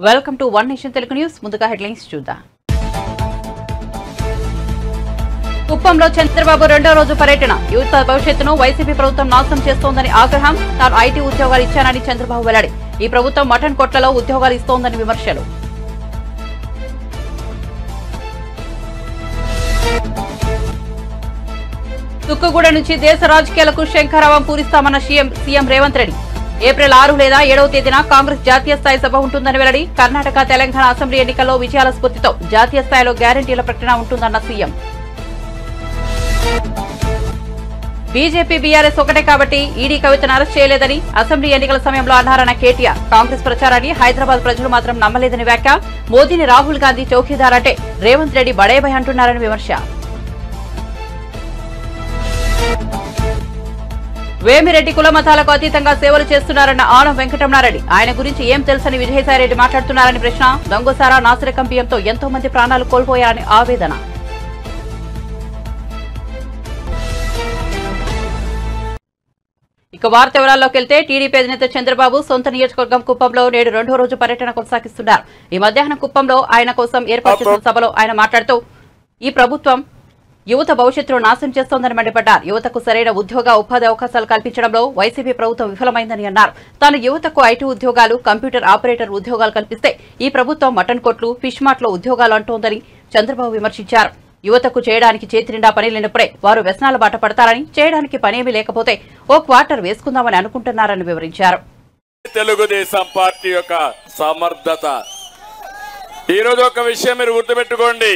Welcome to one nation Telugu news. ముందుగా headlines చూద్దాం. కుప్పంలో చంద్రబాబు రెండో రోజు పర్యటన. యువత భవిష్యత్తును వైసీపీ ప్రభుత్వం నాశనం చేస్తోందని ఆగ్రహం. తాను ఐటీ ఉద్యోగాలు ఇచ్చానని చంద్రబాబు వెల్లడి. ఈ ప్రభుత్వం మటన్ కొట్లలో ఉద్యోగాలు ఇస్తోందని విమర్శలు. తుక్కుగూడ నుంచి దేశ రాజకీయాలకు శంఖారావం పూరిస్తామన్న సీఎం రేవంత్ రెడ్డి. ఏప్రిల్ 6 లేదా 7వ తేదీన కాంగ్రెస్ జాతీయ స్థాయి సభ ఉంటుందని వెల్లడి. కర్ణాటక, తెలంగాణ అసెంబ్లీ ఎన్నికల్లో విజయాల స్ఫూర్తితో జాతీయ స్థాయిలో గ్యారంటీల ప్రకటన ఉంటుందన్న సీఎం. బీజేపీ, బీఆర్ఎస్ ఒకటే కాబట్టి ఈడీ కవితను అరెస్ట్ చేయలేదని అసెంబ్లీ ఎన్నికల సమయంలో అన్నారన్న కేటీఆర్. కాంగ్రెస్ ప్రచారాన్ని హైదరాబాద్ ప్రజలు మాత్రం నమ్మలేదని వ్యాఖ్య. మోదీని రాహుల్ గాంధీ చౌకీదార్ అంటే రేవంత్ రెడ్డి బడేభాయ్ అంటున్నారని విమర్శ. వేమిరెడ్డి కులమతాలకు అతీతంగా సేవలు చేస్తున్నారన్న ఆనం వెంకటరమణారెడ్డి. ఆయన గురించి ఏం తెలుసని విజయసాయిరెడ్డి మాట్లాడుతున్నారని ప్రశ్న. దొంగసారా, నాసిరకం బియ్యంతో ఎంతో మంది ప్రాణాలు కోల్పోయారని ఆవేదన. ఇక వార్త వివరాల్లోకి వెళ్తే టీడీపీ అధినేత చంద్రబాబు సొంత నియోజకవర్గం కుప్పంలో నేడు రెండో రోజు పర్యటన కొనసాగిస్తున్నారు. ఈ మధ్యాహ్నం కుప్పంలో ఆయన కోసం ఏర్పాటు చేసిన సభలో ఆయన మాట్లాడుతూ ఈ ప్రభుత్వం యువత భవిష్యత్తును నాశనం చేస్తోందని మండిపడ్డారు. యువతకు సరైన ఉద్యోగ ఉపాధి అవకాశాలు కల్పించడంలో వైసీపీ ప్రభుత్వం విఫలమైందని అన్నారు. తాను యువతకు ఐటీ ఉద్యోగాలు, కంప్యూటర్ ఆపరేటర్ ఉద్యోగాలు కల్పిస్తే ఈ ప్రభుత్వం మటన్ కొట్లు, ఫిష్ మార్ట్లో ఉద్యోగాలు అంటోందని చంద్రబాబు విమర్శించారు. యువతకు చేయడానికి చేతి నిండా పని లేనప్పుడే వారు వ్యసనాల బాట పడతారని, చేయడానికి పనేమీ లేకపోతే ఓ క్వార్టర్ వేసుకుందామని అనుకుంటున్నారని వివరించారు. తెలుగుదేశం పార్టీ యొక్క సమర్థత. ఈరోజు ఒక విషయం మీరు గుర్తుపెట్టుకోండి.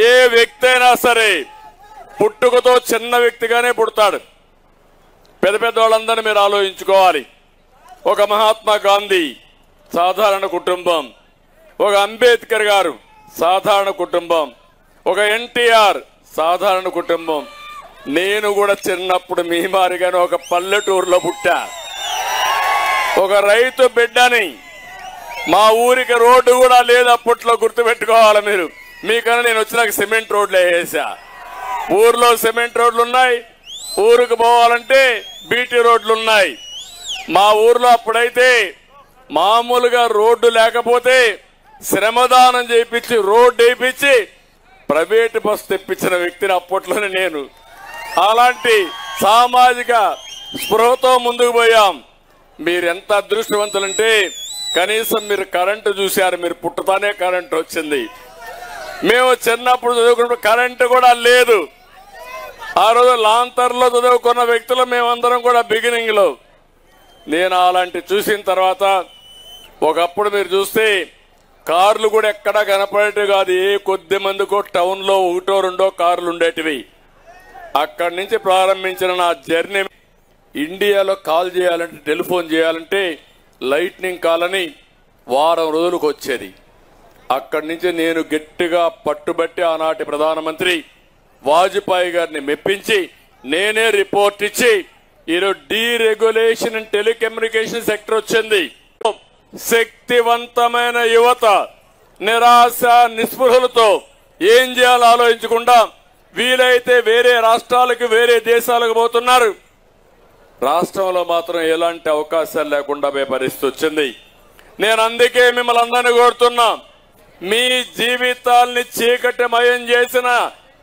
ఏ వ్యక్తి అయినా సరే పుట్టుకతో చిన్న వ్యక్తిగానే పుడతాడు. పెద్ద పెద్ద వాళ్ళందరినీ మీరు ఆలోచించుకోవాలి. ఒక మహాత్మా గాంధీ సాధారణ కుటుంబం, ఒక అంబేద్కర్ గారు సాధారణ కుటుంబం, ఒక ఎన్టీఆర్ సాధారణ కుటుంబం. నేను కూడా చిన్నప్పుడు మీ మారిగానే ఒక పల్లెటూరులో పుట్టా. ఒక రైతు బిడ్డని. మా ఊరికి రోడ్డు కూడా లేదు అప్పట్లో, గుర్తుపెట్టుకోవాలి మీరు. మీకన్నా నేను వచ్చినాక సిమెంట్ రోడ్లు వేసా. ఊర్లో సిమెంట్ రోడ్లు ఉన్నాయి, ఊరికి పోవాలంటే బీటీ రోడ్లు ఉన్నాయి. మా ఊర్లో అప్పుడైతే మామూలుగా రోడ్డు లేకపోతే శ్రమదానం చేయించి రోడ్డు వేయించి ప్రైవేట్ బస్సు తెప్పించిన వ్యక్తిని అప్పట్లోనే నేను. అలాంటి సామాజిక స్పృహతో ముందుకు పోయాం. మీరెంత అదృష్టవంతులంటే కనీసం మీరు కరెంటు చూశారు. మీరు పుట్టతానే కరెంటు వచ్చింది. మేము చిన్నప్పుడు చదువుకున్నప్పుడు కరెంటు కూడా లేదు. ఆ రోజు లాంతర్లో చదువుకున్న వ్యక్తులు మేమందరం కూడా బిగినింగ్ లో. నేను అలాంటి చూసిన తర్వాత ఒకప్పుడు మీరు చూస్తే కార్లు కూడా ఎక్కడా కనపడేటివి కాదు. ఏ కొద్ది మందికో టౌన్ లో ఒకటో రెండో కార్లు ఉండేటివి. అక్కడి నుంచి ప్రారంభించిన నా జర్నీ. ఇండియాలో కాల్ చేయాలంటే, టెలిఫోన్ చేయాలంటే లైట్నింగ్ కాల్ అని వారం రోజులకు వచ్చేది. అక్కడి నుంచి నేను గట్టిగా పట్టుబట్టి ఆనాటి ప్రధానమంత్రి వాజ్పేయి గారిని మెప్పించి నేనే రిపోర్ట్ ఇచ్చి ఈరోజు డీరెగ్యులేషన్ అండ్ టెలికమ్యూనికేషన్ సెక్టర్ వచ్చింది. శక్తివంతమైన యువత నిరాశ నిస్పృహలతో ఏం చేయాలో ఆలోచించకుండా వీలైతే వేరే రాష్ట్రాలకు, వేరే దేశాలకు పోతున్నారు. రాష్ట్రంలో మాత్రం ఎలాంటి అవకాశాలు లేకుండా పోయే పరిస్థితి వచ్చింది. నేను అందుకే మిమ్మల్ని అందరినీ కోరుతున్నా, మీ జీవితాల్ని చీకటిమయం చేసిన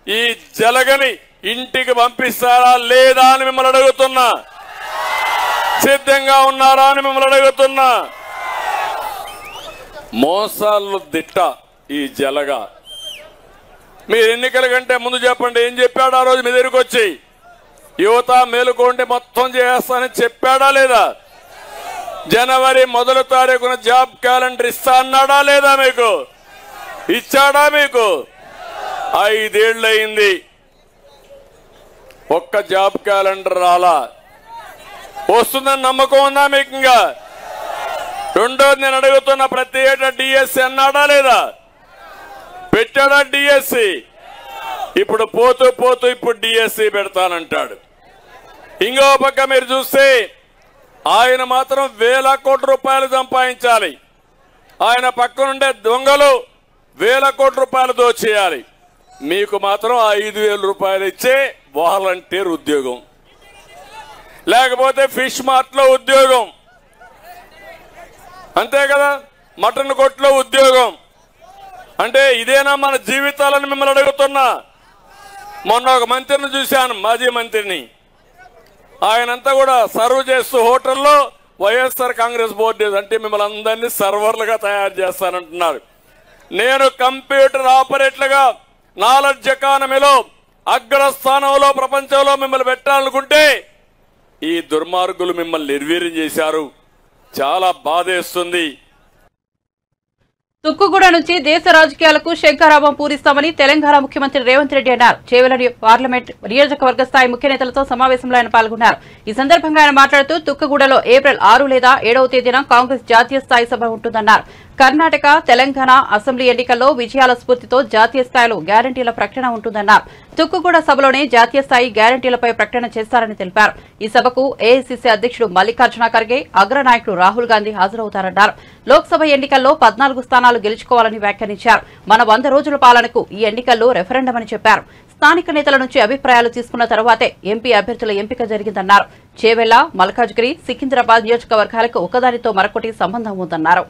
ఈ జలగని ఇంటికి పంపిస్తారా లేదా అని మిమ్మల్ని అడుగుతున్నా. సిద్ధంగా ఉన్నారా అని మిమ్మల్ని అడుగుతున్నా. మోసాలు దిట్ట ఈ జలగ. మీరు ఎన్నికల కంటే ముందు చెప్పండి, ఏం చెప్పాడు ఆ రోజు మీ దగ్గరికి వచ్చి? యువత మేలుకోండి, మొత్తం చేస్తానని చెప్పాడా లేదా? జనవరి 1వ తారీఖున జాబ్ క్యాలెండర్ ఇస్తా అన్నాడా లేదా? మీకు ఇచ్చాడా? మీకు 5 ఏళ్ళు అయింది, ఒక్క జాబ్ క్యాలెండర్ రాలా. వస్తుందని నమ్మకం ఉందా మీకు? ఇంకా రెండోది నేను అడుగుతున్న, ప్రతి ఏటా డిఎస్సి అన్నాడా లేదా? పెట్టాడా డిఎస్సి? ఇప్పుడు పోతూ పోతూ ఇప్పుడు డిఎస్సి పెడతానంటాడు. ఇంకో పక్క మీరు చూస్తే ఆయన మాత్రం వేల కోట్ల రూపాయలు సంపాదించాలి. ఆయన పక్కనుండే దొంగలు వేల కోట్ల రూపాయలు దోచేయాలి. మీకు మాత్రం 5,000 రూపాయలు ఇచ్చే వాలంటీర్ ఉద్యోగం, లేకపోతే ఫిష్ మార్ట్ లో ఉద్యోగం. అంతే కదా. మటన్ కొట్లో ఉద్యోగం అంటే ఇదేనా మన జీవితాలను మిమ్మల్ని అడుగుతున్నా. మొన్న ఒక మంత్రిని చూశాను, మాజీ మంత్రిని. ఆయనంతా కూడా సర్వ్ చేస్తూ హోటల్లో వైఎస్ఆర్ కాంగ్రెస్ బోర్డు అంటే మిమ్మల్ని అందరినీ సర్వర్లుగా తయారు చేస్తానంటున్నారు. నేను కంప్యూటర్ ఆపరేటర్గా నాలెడ్జ్ ఎకానమీలో అగ్రస్థానంలో ప్రపంచంలో మిమ్మల్ని పెట్టాలనుకుంటే ఈ దుర్మార్గులు మిమ్మల్ని నిర్వీర్యం చేశారు. చాలా బాధేస్తుంది. తుక్కుగూడ నుంచి దేశ రాజకీయాలకు శంఖారావం పూరిస్తామని తెలంగాణ ముఖ్యమంత్రి రేవంత్ రెడ్డి అన్నారు. చేవెళ్ల పార్లమెంట్ నియోజకవర్గ స్థాయి ముఖ్య నేతలతో సమావేశంలో ఆయన పాల్గొన్నారు. ఈ సందర్భంగా ఆయన మాట్లాడుతూ తుక్కుగూడలో ఏప్రిల్ 6 లేదా 7వ తేదీన కాంగ్రెస్ జాతీయ స్థాయి సభ ఉంటుందన్నారు. కర్ణాటక, తెలంగాణ అసెంబ్లీ ఎన్నికల్లో విజయాల స్ఫూర్తితో జాతీయ స్థాయిలో గ్యారంటీల ప్రకటన ఉంటుందన్నారు. తుక్కుగూడ సభలోనే జాతీయ స్థాయి గ్యారంటీలపై ప్రకటన చేస్తారని తెలిపారు. ఈ సభకు ఏఐసీసీ అధ్యక్షుడు మల్లికార్జున ఖర్గే, అగ్రనాయకుడు రాహుల్ గాంధీ హాజరవుతారన్నారు. లోక్సభ ఎన్నికల్లో 14 స్థానాలు గెలుచుకోవాలని వ్యాఖ్యానించారు. మన 100 రోజుల పాలనకు ఈ ఎన్నికల్లో రెఫరెండం అని చెప్పారు. స్థానిక నేతల నుంచి అభిప్రాయాలు తీసుకున్న తర్వాతే ఎంపీ అభ్యర్థుల ఎంపిక జరిగిందన్నారు. చేవెళ్ల, మల్కాజ్గిరి, సికింద్రాబాద్ నియోజకవర్గాలకు ఒకదానితో మరొకటి సంబంధం ఉందన్నారు.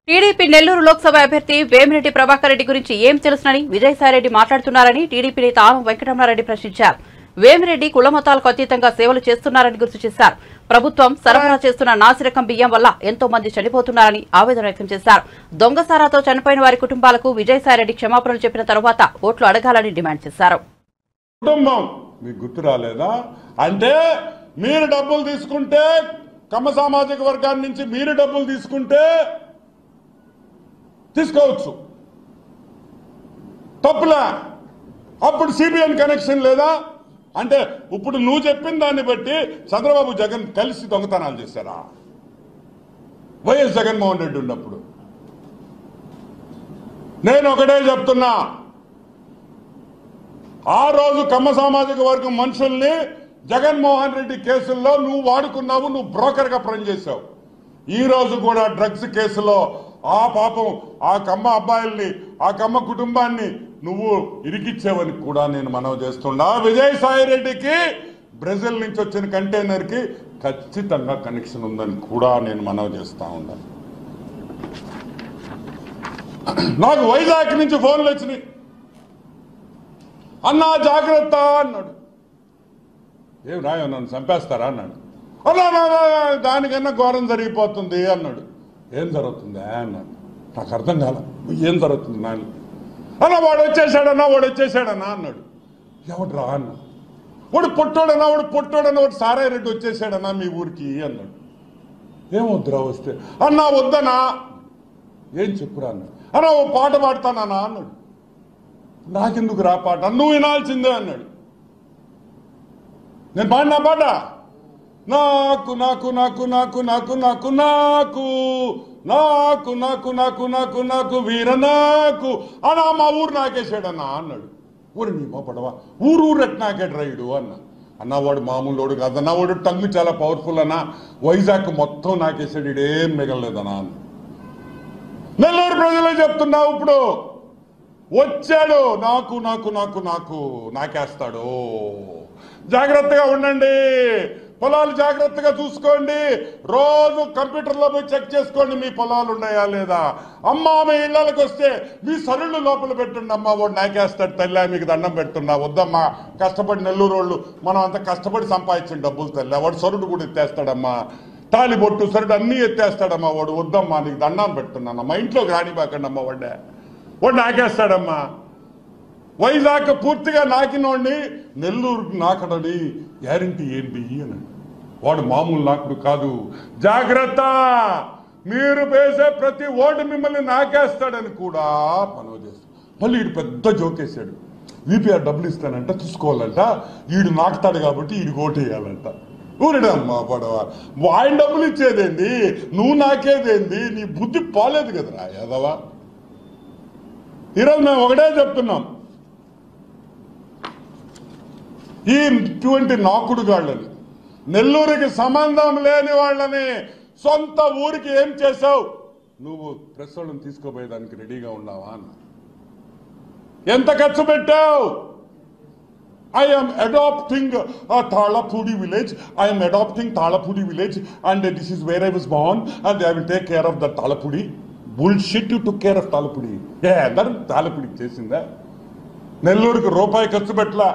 టీడీపీ నెల్లూరు లోక్సభ అభ్యర్థి వేమిరెడ్డి ప్రభాకర్ రెడ్డి గురించి ఏం తెలుసునని విజయసాయిరెడ్డి మాట్లాడుతున్నారని టీడీపీ నేత ఆనం వెంకటరమణారెడ్డి ప్రశ్నించారు. వేమిరెడ్డి కులమతాలకు అతీతంగా సేవలు చేస్తున్నారని గుర్తు చేశారు. ప్రభుత్వం సరఫరా చేస్తున్న నాసిరకం బియ్యం వల్ల ఎంతో మంది చనిపోతున్నారని ఆవేదన వ్యక్తం చేశారు. దొంగసారాతో చనిపోయిన వారి కుటుంబాలకు విజయసాయిరెడ్డి క్షమాపణలు చెప్పిన తరువాత ఓట్లు అడగాలని డిమాండ్ చేశారు. కుటుంబం మీకు గుర్తు రాలేదా? అంటే మీరు డబ్బులు తీసుకుంటే, కమ్మ సామాజిక వర్గాన్ని నుంచి మీరు డబ్బులు తీసుకుంటే తీసుకోవచ్చు, తప్పులా. అప్పుడు సిబిఎన్ కనెక్షన్ లేదా? అంటే ఇప్పుడు నువ్వు చెప్పిన దాన్ని బట్టి చంద్రబాబు జగన్ కలిసి దొంగతనాలు చేశారా? వైఎస్ జగన్మోహన్ రెడ్డి ఉన్నప్పుడు. నేను ఒకటే చెప్తున్నా, ఆ రోజు కమ్మ సామాజిక వర్గం మనుషుల్ని జగన్మోహన్ రెడ్డి కేసుల్లో నువ్వు వాడుకున్నావు, నువ్వు బ్రోకర్ గా పనిచేశావు. ఈ రోజు కూడా డ్రగ్స్ కేసులో ఆ పాపం ఆ కమ్మ అబ్బాయిల్ని, ఆ కమ్మ కుటుంబాన్ని నువ్వు ఇరికిచ్చావని కూడా నేను మనవి చేస్తున్నా. విజయసాయి రెడ్డికి బ్రెజిల్ నుంచి వచ్చిన కంటైనర్ కి ఖచ్చితంగా కనెక్షన్ ఉందని కూడా నేను మనవి చేస్తా ఉన్నా. నాకు వైజాగ్ నుంచి ఫోన్లు వచ్చినాయి, అన్నా జాగ్రత్త అన్నాడు. ఏం రాయో నన్ను చంపేస్తారా అన్నాడు. అన్నా దానికన్నా ఘోరం జరిగిపోతుంది అన్నాడు. ఏం జరుగుతుందా అన్నాడు. నాకు అర్థం కాల, ఏం జరుగుతుంది నాన్న. అన్నా వాడు వచ్చేసాడన్నా అన్నాడు. ఎవడు రా అన్నా. వాడు పొట్టోడన్నా వాడు సారాయి రెడ్డి వచ్చేసాడన్నా మీ ఊరికి అన్నాడు. ఏమొద్దురా వస్తే? అన్నా వద్దనా. ఏం చెప్పురా అన్నా. అన్నా ఓ పాట పాడతానా అన్నాడు. నాకెందుకు రా పాట, నువ్వు వినాల్సిందే అన్నాడు. నేను పాడినా పాట, నాకు నాకు నాకు నాకు నాకు నాకు నాకు నాకు నాకు నాకు నాకు నాకు వీర నాకు అన్నా మా ఊరు నాకేసాడన్నా అన్నాడు. ఊరు నీ మా పడవా, ఊరు నాకేడు రైడు అన్నా. అన్న వాడు మామూలు కాదన్నా, వాడు టంగు చాలా పవర్ఫుల్ అన్నా. వైజాగ్ మొత్తం నాకేసాడు, ఇడేం మిగలలేదన్నా అన్న. నెల్లూరు ప్రజలే చెప్తున్నావు, ఇప్పుడు వచ్చాడు నాకు నాకు నాకు నాకు నాకేస్తాడు. జాగ్రత్తగా ఉండండి, పొలాలు జాగ్రత్తగా చూసుకోండి. రోజు కంప్యూటర్లో పోయి చెక్ చేసుకోండి మీ పొలాలు ఉన్నాయా లేదా. అమ్మ మీ ఇళ్ళకి వస్తే మీ సరుళ్ళు లోపల పెట్టండి. అమ్మ వాడు నాకేస్తాడు తల్లి, మీకు దండం పెడుతున్నా. వద్దమ్మా, కష్టపడి నెల్లూరు వాళ్ళు మనం అంత కష్టపడి సంపాదించిన డబ్బులు తల్లి. వాడు సరుడు కూడా ఎత్తేస్తాడమ్మా, తాలి బొట్టు సరుడు అన్నీ ఎత్తేస్తాడమ్మా వాడు. వద్దమ్మా, నీకు దండం పెడుతున్నానమ్మా, ఇంట్లోకి రానివ్వకండి అమ్మా. వాడు నాకేస్తాడమ్మా. వైజాగ్ పూర్తిగా నాకినోడిని నెల్లూరు నాకడని గ్యారంటీ ఏంటి అని. వాడు మామూలు నాకుడు కాదు, జాగ్రత్త. మీరు వేసే ప్రతి ఓటు మిమ్మల్ని నాకేస్తాడని కూడా మనవి చేస్తాడు. మళ్ళీ వీడు పెద్ద జోకేశాడు. విపిఆర్ డబ్బులు ఇస్తానంట, చూసుకోవాలంట. వీడు నాకుతాడు కాబట్టి వీడికి ఓటు వేయాలంట. ఊరిడమ్మా పడవ, ఆయన డబ్బులు ఇచ్చేదేంది, నువ్వు నాకేదేంది? నీ బుద్ధి పోలేదు కదరా యాదవా. ఈరోజు మేము ఒకటే చెప్తున్నాం, ఈ ఇటువంటి నాకుడు గాళ్ళని, నెల్లూరుకి సంబంధం లేని వాళ్ళని సొంత ఊరికి ఏం చేశావు నువ్వు? ప్రెస్ వాళ్ళని తీసుకోపోయేదానికి రెడీగా ఉన్నావా అన్న. ఎంత ఖర్చు పెట్టావు? I am adopting Thalapudi village. I am adopting Thalapudi village, and this is where I was born, and I will take care of the Thalapudi. Bullshit, you took care of Thalapudi. Yeah, that Thalapudi చేసిందా? నెల్లూరుకి రూపాయి ఖర్చు పెట్టలా.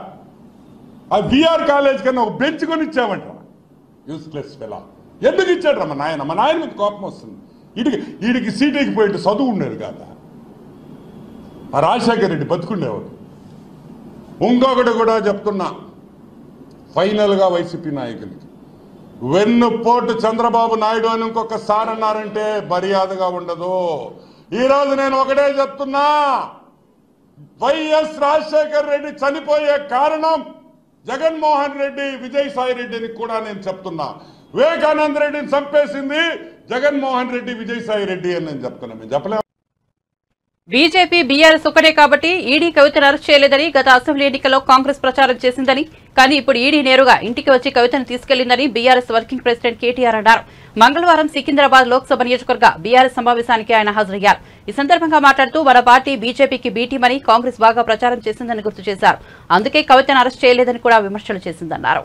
ఆ BR college కన్నా ఒక bench కొని ఇచ్చామంట. Useless fella. ఎందుకు ఇచ్చాడు రా మా నాయన? మా నాయన మీద కోపం వస్తుంది. వీడికి సీటీకి పోయి చదువు ఉండేది కాదా? ఆ రాజశేఖర్ రెడ్డి బతుకుండేవాడు. ఇంకొకటి కూడా చెప్తున్నా, ఫైనల్గా వైసీపీ నాయకులకి, వెన్నుపోటు చంద్రబాబు నాయుడు అని ఇంకొకసారి అన్నారంటే మర్యాదగా ఉండదు. ఈరోజు నేను ఒకటే చెప్తున్నా, వైఎస్ రాజశేఖర్ రెడ్డి చనిపోయే కారణం జగన్మోహన్ రెడ్డి, విజయసాయి రెడ్డిని కూడా నేను చెప్తున్నా. వివేకానంద రెడ్డిని చంపేసింది జగన్మోహన్ రెడ్డి, విజయసాయి రెడ్డి అని నేను చెప్తున్నా. మేము చెప్పలేము. బీజేపీ బీఆర్ఎస్ ఒకటే కాబట్టి ఈడీ కవితను అరెస్ట్ చేయలేదని గత అసెంబ్లీ ఎన్నికల్లో కాంగ్రెస్ ప్రచారం చేసిందని, కానీ ఇప్పుడు ఈడీ నేరుగా ఇంటికి వచ్చి కవితను తీసుకెళ్లిందని బీఆర్ఎస్ వర్కింగ్ ప్రెసిడెంట్ కేటీఆర్ అన్నారు. మంగళవారం సికింద్రాబాద్ లోక్సభ నియోజకవర్గ బీఆర్ఎస్ సమావేశానికి ఆయన హాజరయ్యారు. ఈ సందర్భంగా మాట్లాడుతూ మన పార్టీ బీజేపీకి బీటీమని కాంగ్రెస్ బాగా ప్రచారం చేసిందని గుర్తు చేశారు. అందుకే కవితను అరెస్ట్ చేయలేదని కూడా విమర్శలు చేసిందన్నారు.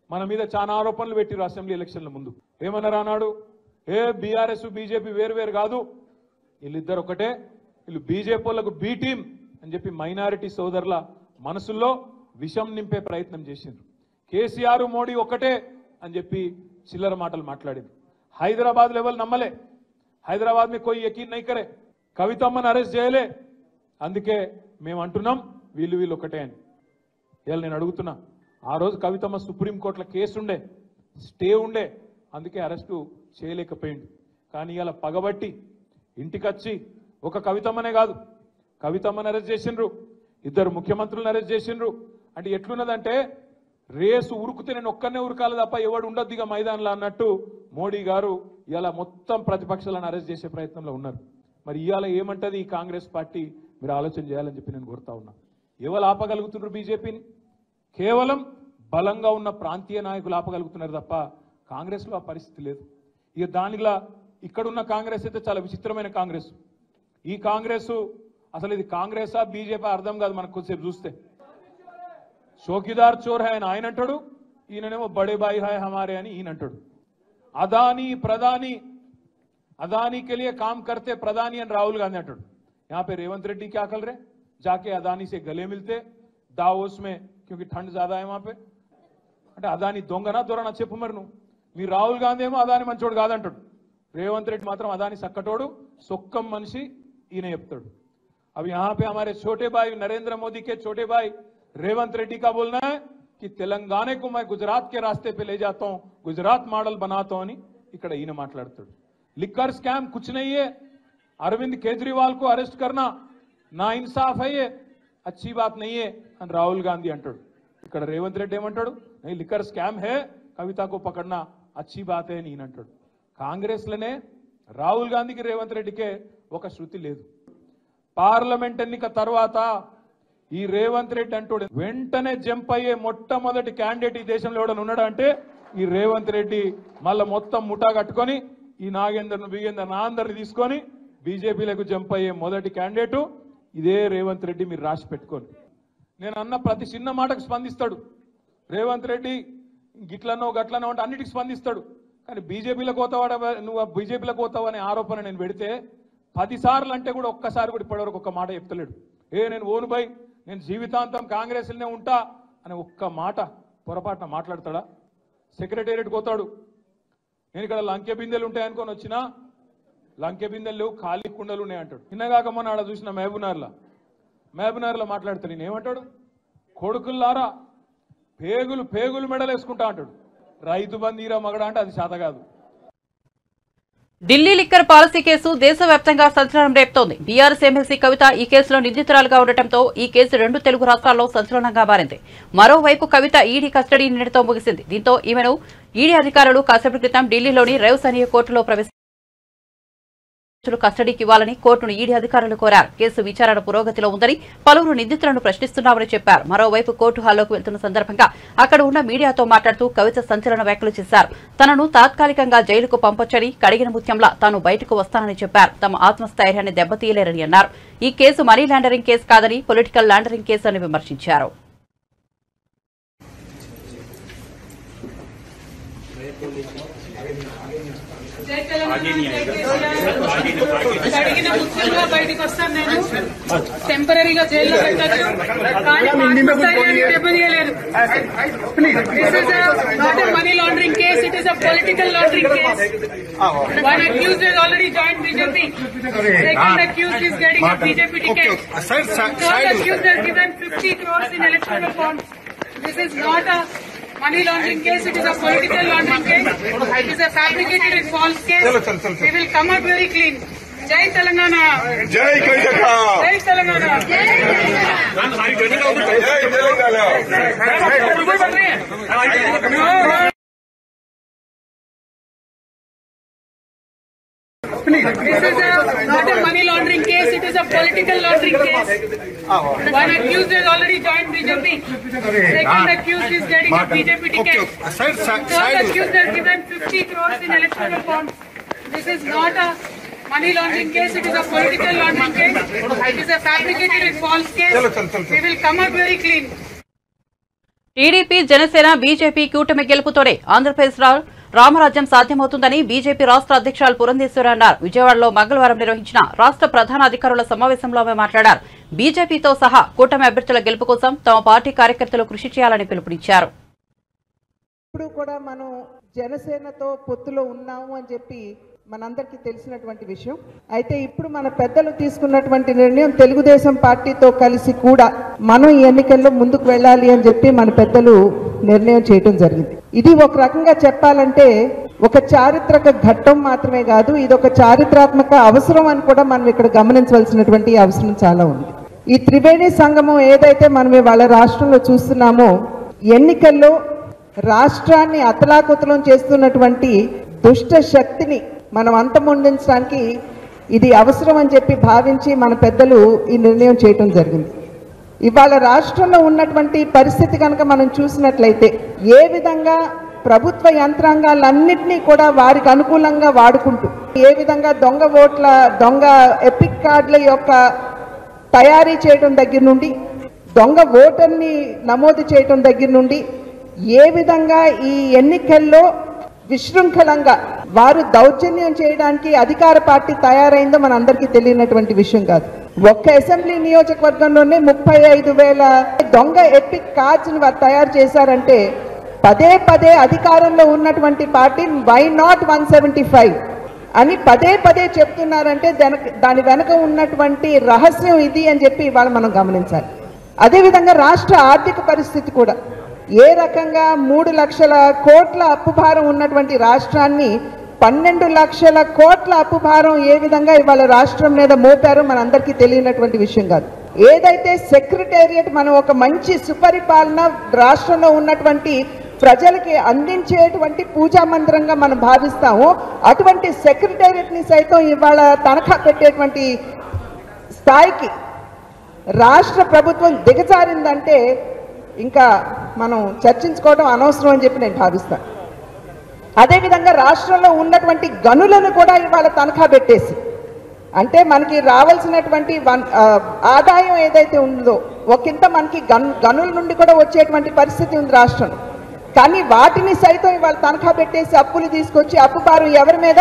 మన మీద చాలా ఆరోపణలు పెట్టిరు అసెంబ్లీ ఎలక్షన్ల ముందు. ఏమన్నారు అన్నాడు? బీఆర్ఎస్ బీజేపీ వేరు కాదు, వీళ్ళిద్దరు ఒకటే, వీళ్ళు బీజేపీ వాళ్ళకు బీ టీం అని చెప్పి మైనారిటీ సోదరుల మనసుల్లో విషం నింపే ప్రయత్నం చేసిండ్రు. కేసీఆర్ మోడీ ఒకటే అని చెప్పి చిల్లర మాటలు మాట్లాడింది. హైదరాబాద్ లెవెల్ నమ్మలే, హైదరాబాద్ में कोई यकीन नहीं करे, కవితమ్మను అరెస్ట్ చేయలే. అందుకే మేము అంటున్నాం వీళ్ళు ఒకటే అని. ఇవాళ నేను అడుగుతున్నా, ఆ రోజు కవితమ్మ సుప్రీంకోర్టులో కేసు ఉండే, స్టే ఉండే, అందుకే అరెస్టు చేయలేకపోయింది. కానీ ఇవాళ పగబట్టి ఇంటికి వచ్చి ఒక కవితమ్మనే కాదు, కవితమ్మని అరెస్ట్ చేసిండ్రు, ఇద్దరు ముఖ్యమంత్రులను అరెస్ట్ చేసిండ్రు. అంటే ఎట్లున్నదంటే రేసు ఉరుకుతే నేను ఒక్కనే ఉరకాలి తప్ప ఎవడు ఉండద్దు ఇక మైదానంలో అన్నట్టు మోడీ గారు ఇవాళ మొత్తం ప్రతిపక్షాలను అరెస్ట్ చేసే ప్రయత్నంలో ఉన్నారు. మరి ఇవాళ ఏమంటది ఈ కాంగ్రెస్ పార్టీ? మీరు ఆలోచన చేయాలని చెప్పి నేను కోరుతా ఉన్నా. ఎవరు ఆపగలుగుతున్నారు బీజేపీని? కేవలం బలంగా ఉన్న ప్రాంతీయ నాయకులు ఆపగలుగుతున్నారు తప్ప కాంగ్రెస్లో ఆ పరిస్థితి లేదు. ఇక దానిలా ఇక్కడున్న కాంగ్రెస్ అయితే చాలా విచిత్రమైన కాంగ్రెస్. ఈ కాంగ్రెస్ అసలు ఇది కాంగ్రెసా బీజేపీ అర్థం కాదు మనకు కొద్దిసేపు చూస్తే. చౌకీదార్ చోర్ హై అని ఆయన అంటాడు, ఈయననేమో బడే బాయి హాయ్ హమారే అని ఈయన అంటాడు. అదానీ ప్రధాని, अदानी के लिए काम करते प्रधानी और राहुल गांधी अंटाడు. यहाँ पे रेवंत रेड्डी क्या कर रहे? जाके अदानी से गले मिलते दावोस में, क्योंकि ठंड ज्यादा है वहां पे. అంటే అదాని దొంగనా దొరనా చెప్పు మరి నువ్వు. మీ రాహుల్ గాంధీ ఏమో అదాని మంచోడు కాదంటాడు, రేవంత్ రెడ్డి మాత్రం అదాని సక్కటోడు సొక్కం మనిషి ఈయన చెప్తాడు. अब यहाँ पे हमारे छोटे भाई नरेंद्र मोदी के छोटे भाई रेवंत रेड्डी का बोलना है कि तेलंगाना को मैं गुजरात के रास्ते पे ले जाता हूं, गुजरात मॉडल बनाता हूं అని ఇక్కడ ఈయన మాట్లాడుతాడు. लिकर स्कैम कुछ नहीं है, अरविंद केजरीवाल को अरेस्ट करना नाइंसाफ है, ये अच्छी बात नहीं है అని రాహుల్ గాంధీ అంటాడు. ఇక్కడ రేవంత్ రెడ్డి ఏమంటాడు? नहीं लिकर स्कैम है, कविता को पकड़ना अच्छी बात है అని ఈయన అంటాడు. కాంగ్రెస్ లోనే రాహుల్ గాంధీకి రేవంత్ రెడ్డికే ఒక శృతి లేదు. పార్లమెంట్ ఎన్నిక తర్వాత ఈ రేవంత్ రెడ్డి అంటాడు వెంటనే జంప్ అయ్యే మొట్టమొదటి క్యాండిడేట్ ఈ దేశంలో ఎవడన్నా ఉన్నాడా అంటే ఈ రేవంత్ రెడ్డి. మళ్ళీ మొత్తం ముఠా కట్టుకొని ఈ నాగేందర్ను బిగేందర్ అందరిని తీసుకొని బీజేపీలకు జంప్ అయ్యే మొదటి క్యాండిడేట్ ఇదే రేవంత్ రెడ్డి. మీరు రాసి పెట్టుకోండి. నేను అన్న ప్రతి చిన్న మాటకు స్పందిస్తాడు రేవంత్ రెడ్డి. గిట్లనో గట్లనో అంటే అన్నిటికి స్పందిస్తాడు. కానీ బీజేపీలకు పోతావాడ, నువ్వు బీజేపీలకు పోతావు అనే ఆరోపణ నేను పెడితే 10 సార్లు అంటే కూడా ఒక్కసారి కూడా ఇప్పటివరకు ఒక్క మాట చెప్తలేడు. నేను ఓను బై, నేను జీవితాంతం కాంగ్రెస్లోనే ఉంటా అని ఒక్క మాట పొరపాటున మాట్లాడతాడా? సెక్రటేరియట్ పోతాడు, నేను ఇక్కడ లంకె బిందెలు ఉంటాయనుకొని వచ్చినా లంకె బిందెలు లేవు, ఖాళీ కుండలు ఉన్నాయి అంటాడు. నిన్నగాక మొన్న ఆడ చూసిన మహబూబ్నగర్లో మాట్లాడతాడు. నేను ఏమంటాడు? కొడుకుల్లారా పేగులు మెడలు వేసుకుంటా అంటాడు. రైతు బందీరా మగడా అంటే అది శాత కాదు. ఢిల్లీ లిక్కర్ పాలసీ కేసు దేశవ్యాప్తంగా సంచలనం రేపుతోంది. బీఆర్ఎస్ ఎమ్మెల్సీ కవిత ఈ కేసులో నిందితురాలుగా ఉండటంతో ఈ కేసు 2 తెలుగు రాష్ట్రాల్లో సంచలనంగా మారింది. మరోవైపు కవిత ఈడీ కస్టడీ నిన్నటితో ముగిసింది. దీంతో ఈమెను ఈడీ అధికారులు కాసేపటి క్రితం ఢిల్లీలోని రేవ్స్ అనే కోర్టులో కస్టడీకి ఇవ్వాలని కోర్టును ఈడీ అధికారులు కోరారు. కేసు విచారణ పురోగతిలో ఉందని, పలువురు నిందితులను ప్రశ్నిస్తున్నామని చెప్పారు. మరోవైపు కోర్టు హాల్లోకి వెళ్తున్న సందర్భంగా అక్కడ ఉన్న మీడియాతో మాట్లాడుతూ కవిత సంచలన వ్యాఖ్యలు చేశారు. తనను తాత్కాలికంగా జైలుకు పంపొచ్చని, కడిగిన ముత్యంలా తాను బయటకు వస్తానని చెప్పారు. తమ ఆత్మస్థైర్యాన్ని దెబ్బతీయలేరని అన్నారు. ఈ కేసు మనీ లాండరింగ్ కేసు కాదని పొలిటికల్ లాండరింగ్ కేసు అని విమర్శించారు. అడిగిన ముఖ్యంగా బయటకు వస్తాను నేను టెంపరీగా జైల్లో పెట్టచ్చు కానీ దెబ్బతీయలేదు. This is not a money laundering case, it is a political laundering case. One accused has already joined BJP. Second accused is getting a BJP ticket. Third accused has given 50 crores in electoral bonds. This is not a money laundering case, it is a political laundering case. It is a fabricated and false case. We will come out very clean. Jai Telangana. జై కవితక్క. Jai Telangana. జై Telangana. This is not a money laundering case, it is a political laundering case. One accused has already joined BJP. Second accused is getting a BJP ticket. Third accused has given 50 crores in electoral bonds. This is not a money laundering case, it is a political laundering case. It is a fabricated and false case. We will come out very clean. TDP Janasena BJP కూటమి గెలుపుతోనే ఆంధ్రప్రదేశ్ రామరాజ్యం సాధ్యమవుతుందని BJP రాష్ట్ర అధ్యక్షురాలు పురంధేశ్వరి అన్నారు. విజయవాడలో మంగళవారం నిర్వహించిన రాష్ట్ర ప్రధాన అధికారుల సమావేశంలో ఆమె మాట్లాడారు. బీజేపీతో సహా కూటమి అభ్యర్థుల గెలుపు కోసం తమ పార్టీ కార్యకర్తలు కృషి చేయాలని పిలుపునిచ్చారు. ఇప్పుడు కూడా మనం జనసేనతో పొత్తులో ఉన్నాము అని చెప్పి మనందరికీ తెలిసినటువంటి విషయం. అయితే ఇప్పుడు మన పెద్దలు తీసుకున్నటువంటి నిర్ణయం తెలుగుదేశం పార్టీతో కలిసి కూడా మనం ఈ ఎన్నికల్లో ముందుకు వెళ్ళాలి అని చెప్పి మన పెద్దలు నిర్ణయం చేయడం జరిగింది. ఇది ఒక రకంగా చెప్పాలంటే ఒక చారిత్రక ఘట్టం మాత్రమే కాదు, ఇది ఒక చారిత్రాత్మక అవసరం అని కూడా మనం ఇక్కడ గమనించవలసినటువంటి అవసరం చాలా ఉంది. ఈ త్రివేణి సంగమం ఏదైతే మనం ఇవాళ రాష్ట్రంలో చూస్తున్నామో, ఎన్నికల్లో రాష్ట్రాన్ని అతలాకుతలం చేస్తున్నటువంటి దుష్ట శక్తిని మనం అంతమొందించడానికి ఇది అవసరం అని చెప్పి భావించి మన పెద్దలు ఈ నిర్ణయం చేయటం జరిగింది. ఇవాళ రాష్ట్రంలో ఉన్నటువంటి పరిస్థితి కనుక మనం చూసినట్లయితే ఏ విధంగా ప్రభుత్వ యంత్రాంగాలన్నింటినీ కూడా వారికి అనుకూలంగా వాడుకుంటూ ఏ విధంగా దొంగ ఓట్ల దొంగ ఎపిక్ కార్డుల యొక్క తయారీ చేయడం దగ్గర నుండి దొంగ ఓటర్ని నమోదు చేయడం దగ్గర నుండి ఏ విధంగా ఈ ఎన్నికల్లో విశృంఖలంగా వారు దౌర్జన్యం చేయడానికి అధికార పార్టీ తయారైందో మన అందరికీ తెలియనటువంటి విషయం కాదు. ఒక్క అసెంబ్లీ నియోజకవర్గంలోనే 35,000 దొంగ ఎపిక్ కార్డ్స్ వారు తయారు చేశారంటే పదే పదే అధికారంలో ఉన్నటువంటి పార్టీ వై నాట్ 175 అని పదే పదే చెప్తున్నారంటే దాని వెనుక ఉన్నటువంటి రహస్యం ఇది అని చెప్పి ఇవాళ మనం గమనించాలి. అదేవిధంగా రాష్ట్ర ఆర్థిక పరిస్థితి కూడా ఏ రకంగా 3 లక్షల కోట్ల అప్పు భారం ఉన్నటువంటి రాష్ట్రాన్ని 12 లక్షల కోట్ల అప్పు భారం ఏ విధంగా ఇవాళ రాష్ట్రం మీద మోపారో మనందరికీ తెలియనటువంటి విషయం కాదు. ఏదైతే సెక్రటేరియట్ మనం ఒక మంచి సుపరిపాలన రాష్ట్రంలో ఉన్నటువంటి ప్రజలకి అందించేటువంటి పూజా మందిరంగా మనం భావిస్తాము, అటువంటి సెక్రటేరియట్ని సైతం ఇవాళ తనఖా పెట్టేటువంటి స్థాయికి రాష్ట్ర ప్రభుత్వం దిగజారిందంటే ఇంకా మనం చర్చించుకోవడం అనవసరం అని చెప్పి నేను భావిస్తాను. అదేవిధంగా రాష్ట్రంలో ఉన్నటువంటి గనులను కూడా ఇవాళ తనఖా పెట్టేసి, అంటే మనకి రావాల్సినటువంటి ఆదాయం ఏదైతే ఉందో ఒకంత మనకి గనుల నుండి కూడా వచ్చేటువంటి పరిస్థితి ఉంది రాష్ట్రం, కానీ వాటిని సైతం ఇవాళ తనఖా పెట్టేసి అప్పులు తీసుకొచ్చి అప్పు భారం ఎవరి మీద,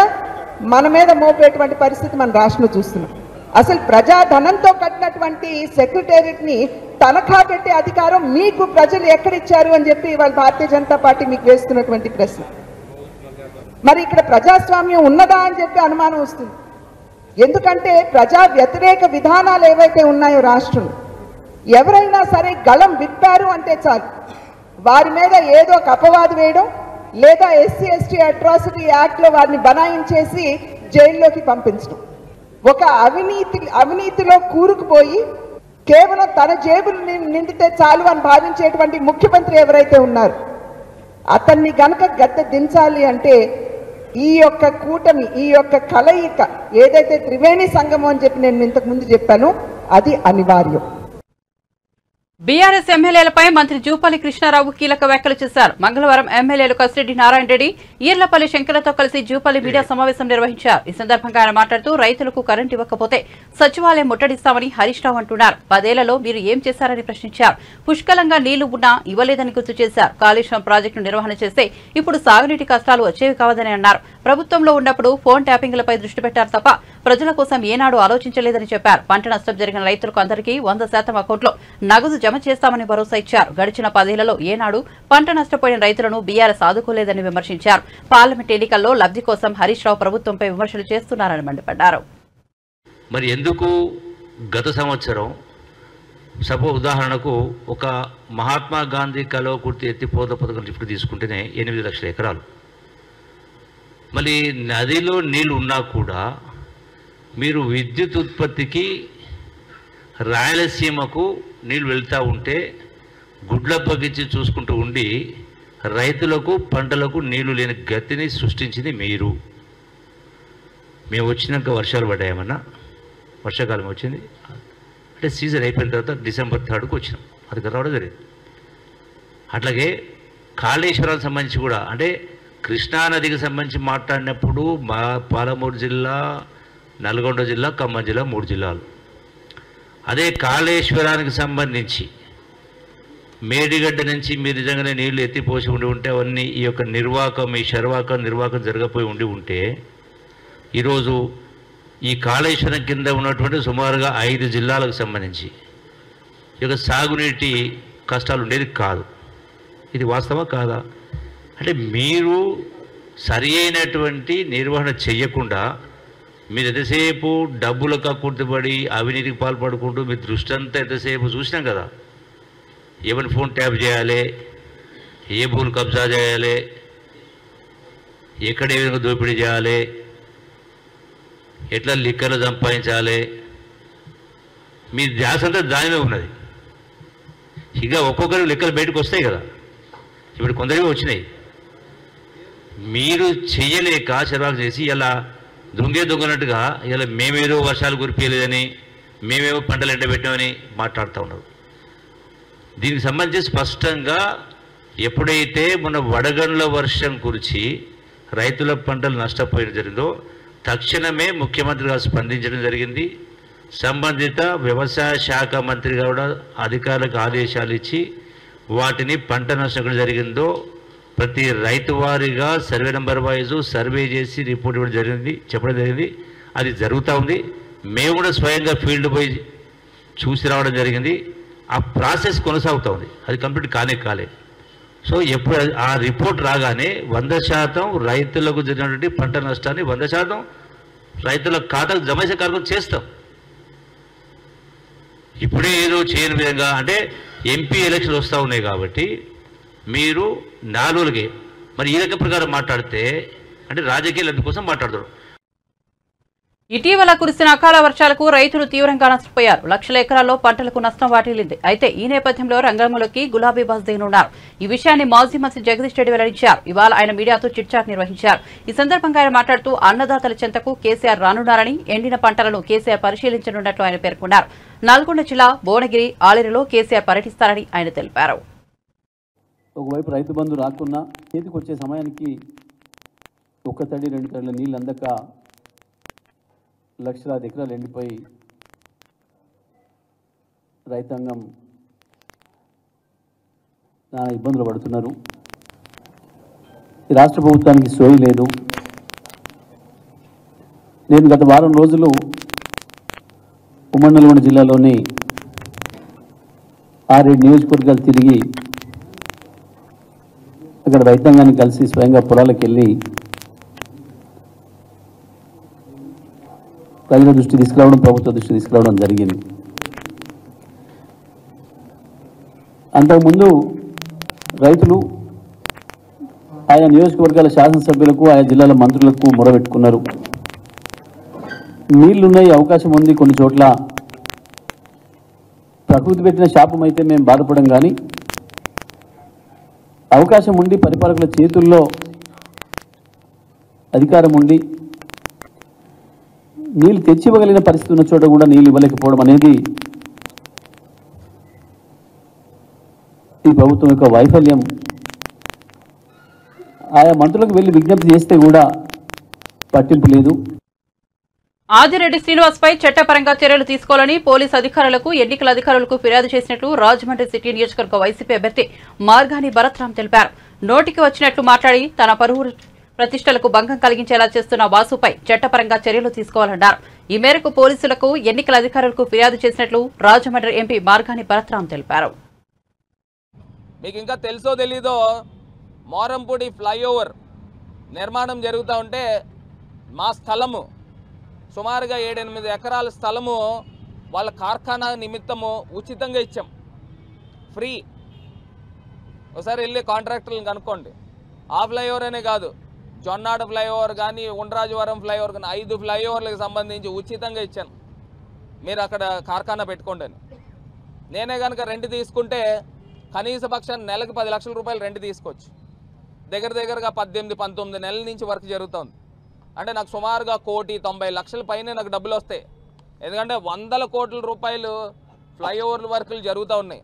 మన మీద మోపేటువంటి పరిస్థితి మన రాష్ట్రంలో చూస్తున్నాం. అసలు ప్రజాధనంతో కట్టినటువంటి సెక్రటేరియట్ని తనఖా పెట్టే అధికారం మీకు ప్రజలు ఎక్కడిచ్చారు అని చెప్పి ఇవాళ భారతీయ జనతా పార్టీ మీకు వేస్తున్నటువంటి ప్రశ్న. మరి ఇక్కడ ప్రజాస్వామ్యం ఉన్నదా అని చెప్పి అనుమానం వస్తుంది. ఎందుకంటే ప్రజా వ్యతిరేక విధానాలు ఏవైతే ఉన్నాయో రాష్ట్రంలో ఎవరైనా సరే గళం విప్పారు అంటే చాలు వారి మీద ఏదో ఒక అపవాదు వేయడం, లేదా SC/ST అట్రాసిటీ యాక్ట్లో వారిని బనాయించేసి జైల్లోకి పంపించడం. ఒక అవినీతిలో కూరుకుపోయి కేవలం తన జేబులు నిండితే చాలు అని భావించేటువంటి ముఖ్యమంత్రి ఎవరైతే ఉన్నారు అతన్ని గనక గద్దె దించాలి అంటే ఈ యొక్క కూటమి, ఈ యొక్క కలయిక ఏదైతే త్రివేణి సంగమం అని చెప్పి నేను ఇంతకు ముందు చెప్పానో అది అనివార్యం. బీఆర్ఎస్ ఎమ్మెల్యేలపై మంత్రి జూపల్లి కృష్ణారావు కీలక వ్యాఖ్యలు చేశారు. మంగళవారం ఎమ్మెల్యేలు కసిరెడ్డి నారాయణ రెడ్డి, ఈర్లపల్లి శంకర్లతో కలిసి జూపల్లి మీడియా సమావేశం నిర్వహించారు. ఈ సందర్భంగా ఆయన మాట్లాడుతూ రైతులకు కరెంటు ఇవ్వకపోతే సచివాలయం ముట్టడిస్తామని హరీష్ రావు అంటున్నారు. 10 ఏళ్లలో మీరు ఏం చేశారని ప్రశ్నించారు. పుష్కలంగా నీళ్లు ఉన్నా ఇవ్వలేదని గుర్తు చేశారు. కాళేశ్వరం ప్రాజెక్టును నిర్వహణ చేస్తే ఇప్పుడు సాగునీటి కష్టాలు వచ్చేవి కావదని అన్నారు. ప్రభుత్వంలో ఉన్నప్పుడు ఫోన్ ట్యాపింగ్లపై దృష్టి పెట్టారు తప్ప ప్రజల కోసం ఏనాడు ఆలోచించలేదని చెప్పారు. పంట నష్టం జరిగిన రైతులకు అందరికీ 100% అకౌంట్లో నగదు జమ చేస్తామని భరోసా ఇచ్చారు. గడిచిన 10 ఏళ్లలో ఏనాడు పంట నష్టపోయిన రైతులను బీఆర్ఎస్ ఆదుకోలేదని విమర్శించారు. పార్లమెంట్ ఎన్నికల్లో లబ్ధి కోసం హరీష్ రావు ప్రభుత్వంపై విమర్శలు చేస్తున్నారని మండిపడ్డారు. మరి ఎందుకు గత సంవత్సరం ఉదాహరణకు ఒక మహాత్మా గాంధీ కలో కుర్తి ఎత్తిపోత పథకం లిఫ్ట్ తీసుకుంటేనే 8 లక్షల ఎకరాలు, మళ్ళీ నదిలో నీళ్ళు ఉన్నా కూడా మీరు విద్యుత్ ఉత్పత్తికి రాయలసీమకు నీళ్ళు వెళ్తూ ఉంటే గుడ్లప్పగిచ్చి చూసుకుంటూ ఉండి రైతులకు పంటలకు నీళ్లు లేని గతిని సృష్టించింది మీరు. మేము వచ్చినాక వర్షాలు పడ్డాయేమన్నా, వర్షాకాలం వచ్చింది అంటే సీజన్ అయిపోయిన తర్వాత డిసెంబర్ 3కు వచ్చినాం, అది రావడం జరిగింది. అట్లాగే కాళేశ్వరానికి సంబంధించి కూడా అంటే కృష్ణానదికి సంబంధించి మాట్లాడినప్పుడు మా పాలమూరు జిల్లా, నల్గొండ జిల్లా, ఖమ్మం జిల్లా 3 జిల్లాలు. అదే కాళేశ్వరానికి సంబంధించి మేడిగడ్డ నుంచి మీరు నిజంగానే నీళ్లు ఎత్తిపోసి ఉంటే అవన్నీ ఈ యొక్క నిర్వాకం జరగపోయి ఉంటే ఈరోజు ఈ కాళేశ్వరం కింద ఉన్నటువంటి సుమారుగా 5 జిల్లాలకు సంబంధించి ఈ యొక్క సాగునీటి కష్టాలు ఉండేది కాదు. ఇది వాస్తవా కాదా? అంటే మీరు సరి అయినటువంటి నిర్వహణ చెయ్యకుండా మీరు ఎంతసేపు డబ్బులకు అక్కుర్తిపడి అవినీతికి పాల్పడుకుంటూ మీ దృష్టి అంతా ఎంతసేపు చూసినాం కదా. ఎవరి ఫోన్ ట్యాప్ చేయాలి, ఏ భూములు కబ్జా చేయాలి, ఎక్కడ ఏ విధంగా దోపిడీ చేయాలి, ఎట్లా లిక్కర్లు సంపాదించాలి, మీ ధ్యాస అంతా దానిలో ఉన్నది. ఇక ఒక్కొక్కరు లెక్కలు బయటకు వస్తాయి కదా, ఇప్పుడు కొందరివి వచ్చినాయి. మీరు చెయ్యలేక చిరాకు చేసి ఇలా దొంగనట్టుగా ఇలా మేమేదో వర్షాలు కురిపించలేదని, మేమేమో పంటలు ఎండబెట్టామని మాట్లాడుతూ ఉన్నారు. దీనికి సంబంధించి స్పష్టంగా ఎప్పుడైతే మన వడగండ్ల వర్షం కురిచి రైతుల పంటలు నష్టపోయడం జరిగిందో తక్షణమే ముఖ్యమంత్రి గారు స్పందించడం జరిగింది. సంబంధిత వ్యవసాయ శాఖ మంత్రి కూడా అధికారులకు ఆదేశాలు ఇచ్చి వాటిని పంట నష్టం జరిగిందో ప్రతి రైతు వారీగా సర్వే నెంబర్ వైజు సర్వే చేసి రిపోర్ట్ చెప్పడం జరిగింది. అది జరుగుతూ ఉంది. మేము కూడా స్వయంగా ఫీల్డ్ పోయి చూసి రావడం జరిగింది. ఆ ప్రాసెస్ కొనసాగుతూ ఉంది, అది కంప్లీట్ కాలే. సో ఎప్పుడు ఆ రిపోర్ట్ రాగానే 100% రైతులకు జరిగినటువంటి పంట నష్టాన్ని 100% రైతుల ఖాతాకు జమ చేసే కార్యక్రమం చేస్తాం. ఇప్పుడే ఏదో చేయని విధంగా అంటే ఎంపీ ఎలక్షన్లు వస్తూ ఉన్నాయి కాబట్టి మీరు 4 రోజులకే మరి ఈ రకం ప్రకారం మాట్లాడితే అంటే రాజకీయ లబ్ధి కోసం మాట్లాడతారు. ఇటీవల కురిసిన అకాల వర్షాలకు రైతులు తీవ్రంగా నష్టపోయారు. లక్షల ఎకరాల్లో పంటలకు నష్టం వాటిల్లింది. అయితే ఈ నేపథ్యంలో రంగంలోకి గులాబీ బాస్ దిగనున్నారు. ఈ విషయాన్ని మాజీ మంత్రి జగదీష్ రెడ్డి వెల్లడించారు. ఇవాళ ఆయన మీడియాతో చిట్చాట్ నిర్వహించారు. ఈ సందర్భంగా ఆయన మాట్లాడుతూ అన్నదాతల చెంతకు కేసీఆర్ రానున్నారని, ఎండిన పంటలను కేసీఆర్ పరిశీలించనున్నట్లు ఆయన పేర్కొన్నారు. నల్గొండ జిల్లా భువనగిరి, ఆలేరులో కేసీఆర్ పర్యటిస్తారని ఆయన తెలిపారు. ఒకవైపు రైతు బంధు రాకున్నా చేతికి వచ్చే సమయానికి 1 తడి 2 తడిల నీళ్ళు అందక లక్షలాది ఎకరాలు ఎండిపోయి రైతాంగం నానా ఇబ్బందులు పడుతున్నారు. ఈ రాష్ట్ర ప్రభుత్వానికి సోయి లేదు. నేను గత వారం రోజులు ఉమ్మడి నల్గొండ జిల్లాలోని 6 నియోజకవర్గాలు తిరిగి అక్కడ రైతాంగాన్ని కలిసి స్వయంగా పొలాలకు వెళ్ళి ప్రజల దృష్టి తీసుకురావడం, ప్రభుత్వ దృష్టి తీసుకురావడం జరిగింది. అంతకుముందు రైతులు ఆయా నియోజకవర్గాల శాసనసభ్యులకు, ఆయా జిల్లాల మంత్రులకు మొరబెట్టుకున్నారు. నీళ్లున్నాయి, అవకాశం ఉంది, కొన్ని చోట్ల ప్రకృతి పెట్టిన శాపం అయితే మేము బాధపడం, కానీ అవకాశం ఉండి పరిపాలకుల చేతుల్లో అధికారం ఉండి నీళ్ళు తెచ్చివ్వగలిగిన పరిస్థితి ఉన్న చోట కూడా నీళ్ళు ఇవ్వలేకపోవడం అనేది ఈ ప్రభుత్వం యొక్క వైఫల్యం. ఆయా మంత్రులకు వెళ్ళి విజ్ఞప్తి చేస్తే కూడా పట్టింపు లేదు. ఆదిరెడ్డి శ్రీనివాస్ పై చట్టపరంగా చర్యలు తీసుకోవాలని పోలీసు అధికారులకు ఎన్నికల అధికారులకు ఫిర్యాదు చేసినట్లు రాజమండ్రి సిటీ నియోజకవర్గ వైసీపీ అభ్యర్థి మార్గాని భరత్రాం తెలిపారు. నోటికి వచ్చినట్లు మాట్లాడి తన పరువు ప్రతిష్టలకు భంగం కలిగించేలా చేస్తున్న వాసుపై చట్టపరంగా చర్యలు తీసుకోవాలన్నారు. ఈ మేరకు పోలీసులకు ఎన్నికల అధికారులకు ఫిర్యాదు చేసినట్లు రాజమండ్రి ఎంపీ మార్గాని భరత్రాం తెలిపారు. మీకు ఇంకా తెలుసో తెలీదో మోరంపూడి ఫ్లైఓవర్ నిర్మాణం జరుగుతూ ఉంటే మా స్థలము సుమారుగా 7-8 ఎకరాల స్థలము వాళ్ళ కార్ఖానా నిమిత్తము ఉచితంగా ఇచ్చాం, ఫ్రీ. ఒకసారి వెళ్ళి కాంట్రాక్టర్లను కనుక్కోండి. ఆ ఫ్లైఓవర్ అనే కాదు, జొన్నాడ ఫ్లైఓవర్ కానీ ఉండ్రాజవరం ఫ్లైఓవర్ కానీ 5 ఫ్లైఓవర్లకు సంబంధించి ఉచితంగా ఇచ్చాను. మీరు అక్కడ కార్ఖానా పెట్టుకోండి అని. నేనే కనుక రెంట్ తీసుకుంటే కనీస పక్షాన్ని నెలకు 10 లక్షల రూపాయలు రెంట్ తీసుకోవచ్చు. దగ్గరగా 18-19 నెలల నుంచి వర్క్ జరుగుతుంది. అంటే నాకు సుమారుగా 1,90,00,000 పైన నాకు డబ్బులు వస్తాయి. ఎందుకంటే 100 కోట్ల రూపాయలు ఫ్లైఓవర్ల వర్కులు జరుగుతూ ఉన్నాయి.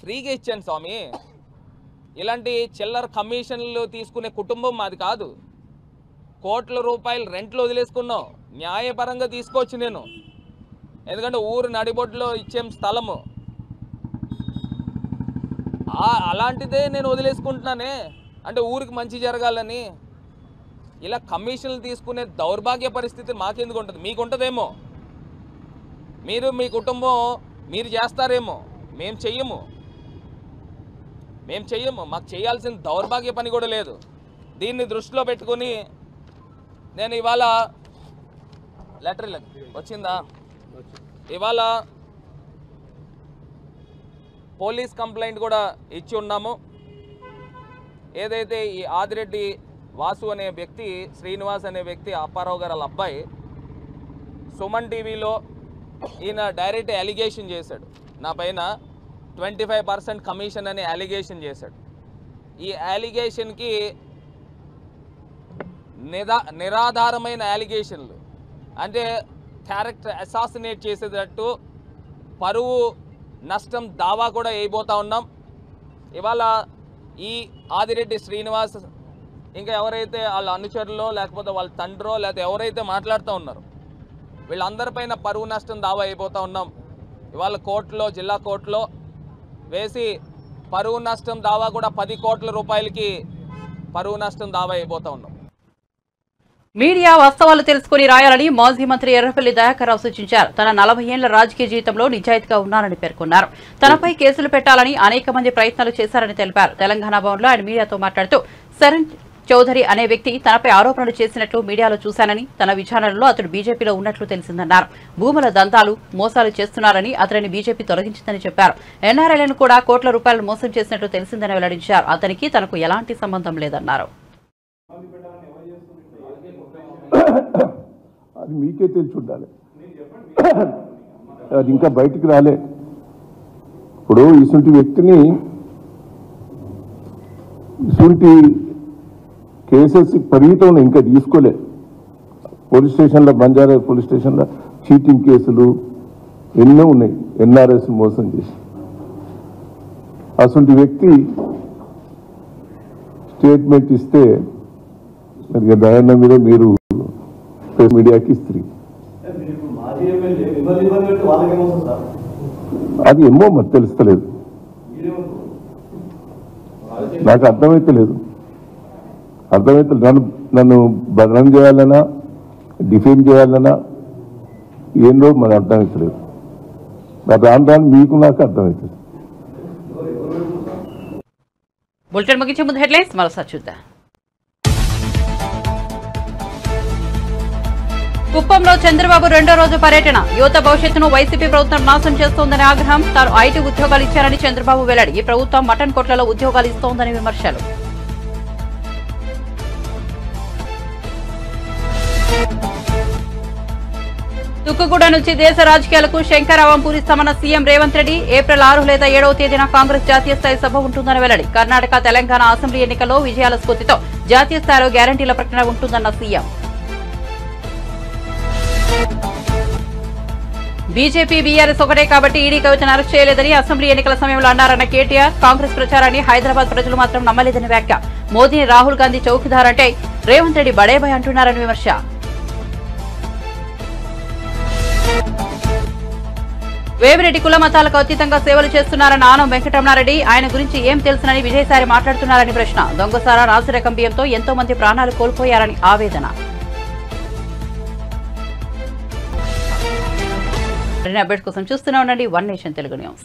ఫ్రీగా ఇచ్చాను స్వామి. ఇలాంటి చిల్లర కమిషన్లు తీసుకునే కుటుంబం మాది కాదు. కోట్ల రూపాయలు రెంట్లు వదిలేసుకున్నాం, న్యాయపరంగా తీసుకోవచ్చు నేను. ఎందుకంటే ఊరు నడిబొడ్లో ఇచ్చేం స్థలము, అలాంటిదే నేను వదిలేసుకుంటున్నానే. అంటే ఊరికి మంచి జరగాలని ఇలా కమిషన్లు తీసుకునే దౌర్భాగ్య పరిస్థితి మాకెందుకు ఉంటుంది? మీకు ఉంటుందేమో, మీరు మీ కుటుంబం మీరు చేస్తారేమో. మేము చెయ్యము. మాకు చేయాల్సిన దౌర్భాగ్య పని కూడా లేదు. దీన్ని దృష్టిలో పెట్టుకుని నేను ఇవాళ లెటర్ వచ్చిందా, ఇవాళ పోలీస్ కంప్లైంట్ కూడా ఇచ్చి ఉన్నాము. ఏదైతే ఈ ఆదిరెడ్డి వాసు అనే వ్యక్తి, శ్రీనివాస్ అనే వ్యక్తి, అప్పారావు గారు వాళ్ళ అబ్బాయి, సుమన్ టీవీలో ఈయన డైరెక్ట్ అలిగేషన్ చేశాడు నా పైన 25% కమిషన్ అనే అలిగేషన్ చేశాడు. ఈ అలిగేషన్కి నిరాధారమైన అలిగేషన్లు, అంటే క్యారెక్టర్ అసాసినేట్ చేసేటట్టు పరువు నష్టం దావా కూడా వేయబోతా ఉన్నాం. ఇవాళ ఈ ఆదిరెడ్డి శ్రీనివాస్ ఇంకా ఎవరైతే వాళ్ళ అనుచరులో లేకపోతే వాళ్ళ తండ్రో లేకపోతే ఎవరైతే మాట్లాడుతూ ఉన్నారో వీళ్ళందరిపైన పరువు నష్టం దావా అయిపోతూ ఉన్నాం. ఇవాళ కోర్టులో, జిల్లా కోర్టులో వేసి పరువు నష్టం దావా కూడా 10 కోట్ల రూపాయలకి పరువు నష్టం దావా అయిపోతూ ఉన్నాం. మీడియా వాస్తవాలు తెలుసుకుని రాయాలని మాజీ మంత్రి ఎర్రపల్లి దయాకర్రావు సూచించారు. తన 40 ఏళ్ల రాజకీయ జీవితంలో నిజాయితీగా ఉన్నారని పేర్కొన్నారు. తనపై కేసులు పెట్టాలని అనేక మంది ప్రయత్నాలు చేశారని తెలిపారు. తెలంగాణ భవన్లో ఆయన మీడియాతో మాట్లాడుతూ శరణ్ చౌదరి అనే వ్యక్తి తనపై ఆరోపణలు చేసినట్లు మీడియాలో చూశానని, తన విచారణలో అతడు బీజేపీలో ఉన్నట్లు తెలిసిందన్నారు. భూముల దందాలు, మోసాలు చేస్తున్నారని అతడిని బీజేపీ తొలగించిందని చెప్పారు. ఎన్ఆర్ఐలను కూడా కోట్ల రూపాయలు మోసం చేసినట్లు తెలిసిందని వెల్లడించారు. అతనికి తనకు ఎలాంటి సంబంధం లేదన్నారు. అది మీకే తెలిసి ఉండాలి, అది ఇంకా బయటికి రాలే. ఇప్పుడు ఇసుంటి వ్యక్తిని, ఇసుంటి కేసెస్ పరిమితం ఇంకా తీసుకోలే. పోలీస్ స్టేషన్లో, బంజారా పోలీస్ స్టేషన్లో చీటింగ్ కేసులు ఎన్నో ఉన్నాయి, ఎన్ఆర్ఎస్ మోసం చేసి. అసంటి వ్యక్తి స్టేట్మెంట్ ఇస్తే మరి దయాన్న మీద మీరు మీడియాకి ఇస్త్రీ, అది ఏమో మరి తెలుస్తలేదు, నాకు అర్థమైతే లేదు. నన్ను బదనం చేయాలన్నా, డిఫేమ్ చేయాలన్నా ఏందో మరి అర్థమవుతలేదు. రాను మీకు నాకు అర్థమవుతుంది. బులెటిన్ ముగించే ముందు హెడ్లైన్స్ మరోసారి చూద్దాం. కుప్పంలో చంద్రబాబు రెండో రోజు పర్యటన. యువత భవిష్యత్తును వైసీపీ ప్రభుత్వం నాశనం చేస్తోందనే ఆగ్రహం. తాను ఐటీ ఉద్యోగాలు ఇచ్చారని చంద్రబాబు వెల్లడి. ఈ ప్రభుత్వం మటన్ కొట్లలో ఉద్యోగాలు ఇస్తోందని విమర్శలు. తుక్కుగూడ నుంచి దేశ రాజకీయాలకు శంకరావం పూరిస్తామన్న సీఎం రేవంత్ రెడ్డి. ఏప్రిల్ 6 లేదా 7వ తేదీన కాంగ్రెస్ జాతీయ స్థాయి సభ ఉంటుందని వెల్లడి. కర్ణాటక, తెలంగాణ అసెంబ్లీ ఎన్నికల్లో విజయాల స్ఫూర్తితో జాతీయ స్థాయిలో గ్యారంటీల ప్రకటన ఉంటుందన్న సీఎం. బీజేపీ బీఆర్ఎస్ ఒకటే కాబట్టి ఈడీ కవితను అరెస్ట్ చేయలేదని అసెంబ్లీ ఎన్నికల సమయంలో అన్నారన్న కేటీఆర్. కాంగ్రెస్ ప్రచారాన్ని హైదరాబాద్ ప్రజలు మాత్రం నమ్మలేదని వ్యాఖ్య. మోదీని రాహుల్ గాంధీ చౌకీదార్ అంటే రేవంత్ రెడ్డి బడేబాయ్ అంటున్నారని విమర్శ. వేమిరెడ్డి కుల మతాలకు అతీతంగా సేవలు చేస్తున్నారన్న ఆనం వెంకటరమణారెడ్డి. ఆయన గురించి ఏం తెలుసునని విజయసాయి మాట్లాడుతున్నారని ప్రశ్న. దొంగసారా నాసిరకం బియ్యంతో ఎంతో మంది ప్రాణాలు కోల్పోయారని ఆవేదన. అప్డేట్ కోసం చూస్తూనే ఉండండి వన్ నేషన్ తెలుగు న్యూస్.